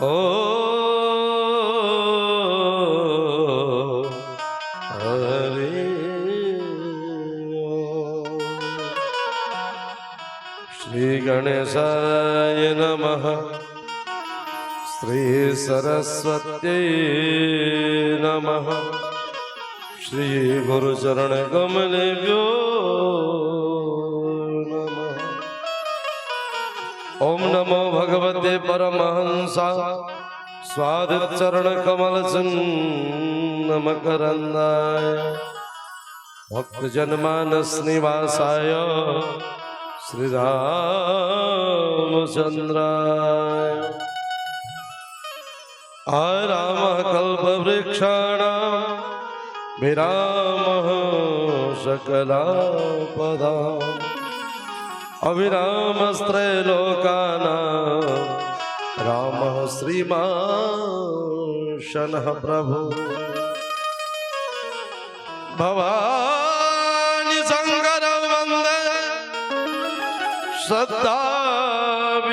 ઓ હરે શ્રી ગણેશાય નમઃ શ્રી સરસ્વત્यै નમઃ શ્રી ગુરુચરણ કમલેભ્યો નમઃ ઓમ નમો ભગવતે પરમહંસા સ્વાદચરણ કમલ મકરંદાય ભક્તજનમાનસ નિવાસાય શ્રી રામચંદ્રાય આ રામ કલ્પવૃક્ષાણાં વિરામઃ શકલાપદાં અવિરામસ્ત્રૈલોકાનાં રામઃ શ્રીમાન્ પ્રભુ ભવાની શંકર વંદે સદા